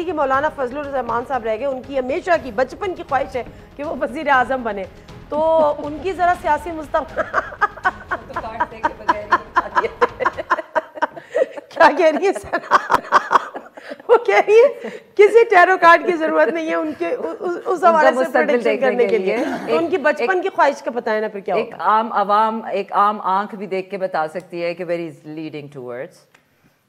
कि मौलाना फजलुर रहमान साहब रह गए, उनकी हमेशा की बचपन की ख्वाहिश है कि वो वज़ीर आज़म बने, तो उनकी ज़रा सियासी क्या कह रही है सना? वो कह रही है किसी टैरो कार्ड की जरूरत नहीं है उनके उस हवाले से प्रेडिक्शन करने के लिए। तो उनकी बचपन की ख्वाहिश का बताए ना फिर क्या एक आम आवाम एक आम आंख भी देख के बता सकती है कि वेर इज लीडिंग टूवर्ड्स।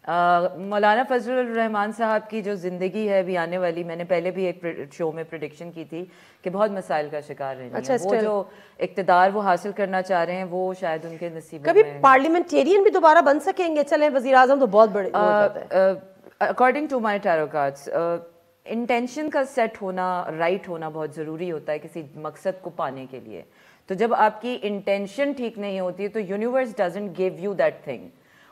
मौलाना फजलुर रहमान साहब की जो ज़िंदगी है अभी आने वाली, मैंने पहले भी एक शो में प्रेडिक्शन की थी कि बहुत मसाइल का शिकार रहेंगे। अच्छा, वो जो इक़्तिदार वो हासिल करना चाह रहे हैं वो शायद उनके नसीब में। कभी पार्लियामेंटेरियन भी दोबारा बन सकेंगे? चले वज़ीर आज़म तो बहुत बड़े हो जाते हैं। According to my tarot cards, intention का सेट होना, राइट होना बहुत ज़रूरी होता है किसी मकसद को पाने के लिए। तो जब आपकी इंटेंशन ठीक नहीं होती है तो universe doesn't give you that thing.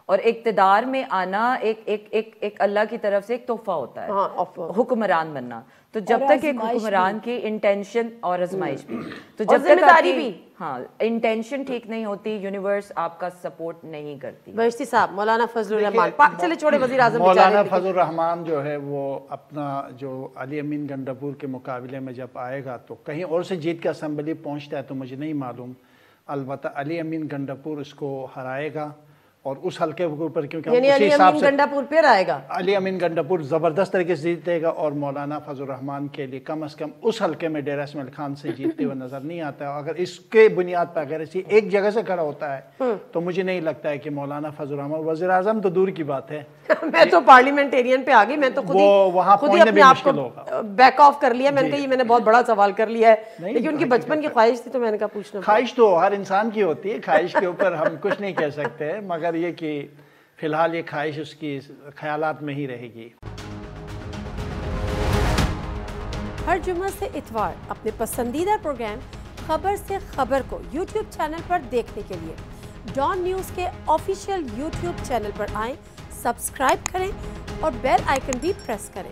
और इक़्तिदार में आना एक अल्लाह की तरफ से एक तोहफा होता है, हुक्मरान बनना। तो जब तक एक हुक्मरान की इंटेंशन और आजमाइश भी, तो जब तक आपकी इंटेंशन ठीक नहीं होती, यूनिवर्स आपका सपोर्ट नहीं करती। बहिश्ती साहब, मौलाना फजलुर रहमान चले छोड़े वज़ीर आज़म, मौलाना फजलुर रहमान जो है वो अपना जो अली अमीन गंडापुर के मुकाबले में जब आएगा तो कहीं और से जीत के असम्बली पहुँचता है तो मुझे नहीं मालूम। अलबत्ता अली अमीन गंडापुर इसको हराएगा और उस हल्के के ऊपर, क्योंकि यानी अली अमीन गंडापुर पे आएगा, अली अमीन गंडापुर जबरदस्त तरीके से जीतेगा और मौलाना फजलुर रहमान के लिए कम से कम उस हल्के में डेरा इस्माइल खान से जीतते हुए नजर नहीं आता है। अगर इसके बुनियाद पर अगर इसी एक जगह से खड़ा होता है तो मुझे नहीं लगता है कि मौलाना फजलुर रहमान, वज़ीर आज़म तो दूर की बात है। मैं तो पार्लियामेंटेरियन पे आ गई, मैं तो खुद ही अपने आप को बैक ऑफ कर लिया। मैंने कहा ये मैंने बहुत बड़ा सवाल कर लिया है, लेकिन उनकी बचपन की ख्वाहिश थी तो मैंने कहा पूछना। ख्वाहिश तो हर इंसान की होती है, ख्वाहिश के ऊपर हम कुछ नहीं कह सकते, मगर ये कि फिलहाल ये ख्वाहिश उसकी ख्यालात में ही रहेगी। हर जुम्मे से इतवार अपने पसंदीदा प्रोग्राम खबर से खबर को YouTube चैनल पर देखने के लिए डॉन न्यूज़ के ऑफिशियल YouTube चैनल पर आएं, सब्सक्राइब करें और बेल आइकन भी प्रेस करें।